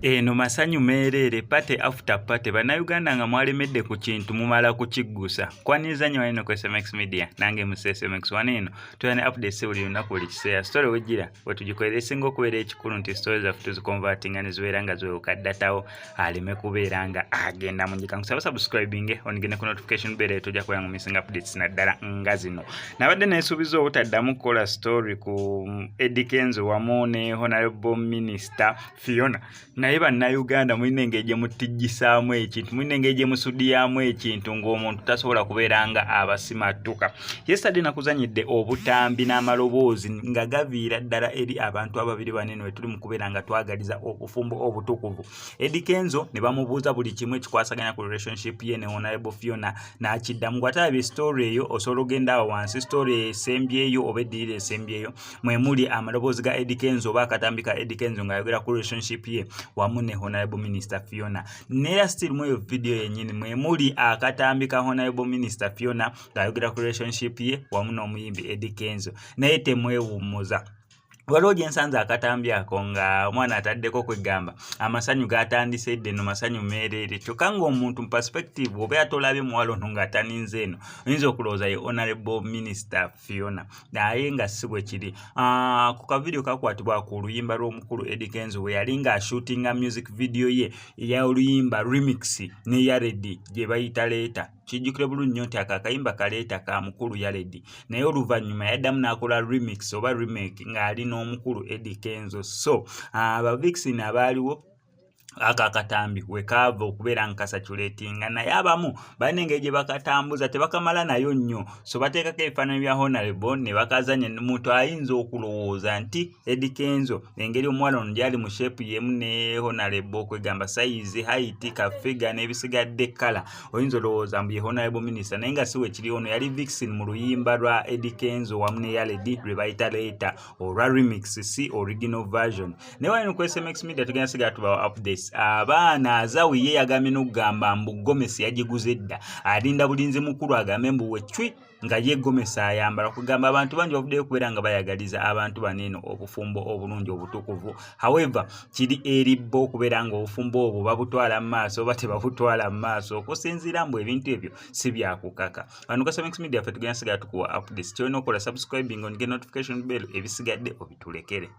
Eno masanyu merere pate after pate bannayuganda nga mwalemedde ku kintu mumala kukiggusa kwaniriza nnyo wano ku SMX Media nange mu SMX wano eno tuyana updates buli lunaku buli kiseera story wejjira wetugikolera esinga okubeera ekikulu nti stories zaffe tuzikonvertinga ne zibeera nga ziwewuka ddatawo aleme kubeera nga agenda mu njika nkusaba subscribing onigende ku notification bell tujja kubeera mu missing updates naddala nga zino nabadde neesuubiza obutaddamu kukola story ku Eddie Kenzo wamu ne Honorable Minister Fiona naye bannayuganda mulina engeri gye mutijjisaamu ekintu mulina engeri gye musuddiyamu ekintu ng'omuntu tasobola kubeera nga abasimatuka. Yesterday nakuzanyidde obutambi n'amaloboozi nga gaviira ddala eri abantu ababiri banene we tuli mu kubeera nga twagaliza obufumbo obutukuvu. Eddie Kenzo ne bamubuuza buli kimu ekikwasaganya ku relationship ye ne Honorable Fiona n'akiddamu gw'atalabye story eyo osobola ogenda awo wansi story esembyeyo oba eddirira esembyeyo mwe muli amaloboozi ga Eddie Kenzo oba akatambi ka Eddie Kenzo ng'ayogera ku relationship ye wamu ne Honorable Minister Fiona. Nera still mu video yennyini mwe muli akatambi ka Honorable Minister Fiona ng'ayogera ku relationship ye wamu n'omuyimbi Eddie Kenzo naye temwewummuza. Waliwo gye nsanze akatambi ako nga omwana ataddeko kwegamba amasanyu gatandise dde no masanyu meerere kyokka ng'omuntu mu perspective oba yatolabye muwala ono ng'ataninze eno oyinza okulowooza ye Honorable Minister Fiona naye nga si bwe kiri. Ku kavidiyo kakwatibwa ku luyimba lw'omukulu Eddie Kenzo we yali ng'ashootinga music video ye ey'oluyimba remix ne Yeyongedde gye bayita leeta. Kijjukire bulungi nnyo nti akayimba kaleeta ka mukulu Yeyongedde naye oluvannyuma yaddamu n'akola remix oba remake ng'ali n'omukulu Eddie Kenzo. So abavixen abaaliwo akatambi we kaava okubeera nga kasatulatinga naye abamu balina engeri gye bakatambuza tebakamala nayo nnyo so bateekako ebifaananyi bya Honorable ne bakazanya muntu ayinza okulowooza nti Eddie Kenzo engeri omuwala ono gyali mu shape yemu ne Honorable okwegamba size height kafiga n'ebisigadde kala oyinza olowooza mbu ye Honorable Minister naye nga si we kiri ono yali vixen mu luyimba lwa Eddie Kenzo wamu ne Yeyongedde lwe bayita leeta olwa remix si original version. Ne wano ku SMX Media tugenda sigala tubawa updates. Abaana azawi ye yagambye n'okugamba mbu Gomesi yagiguze dda alinda bulinzi mukulu agambe mbu we cwi nga ye Gomesi ayambala kugamba abantu bangi bavuddeyo kubeera nga bayagaliza abantu baneeno obufumbo obulungi obutukuvu. However kiri eribbo okubeera nga obufumbo obwo babutwala mu maaso oba tebabutwala mu maaso okusinziira mbu ebintu ebyo si byakukaka. Wano ku SMX Media ffe tugenda sigala tukuwa updates kyolina okukola subscribing onige notification bell ebisigadde obitulekere.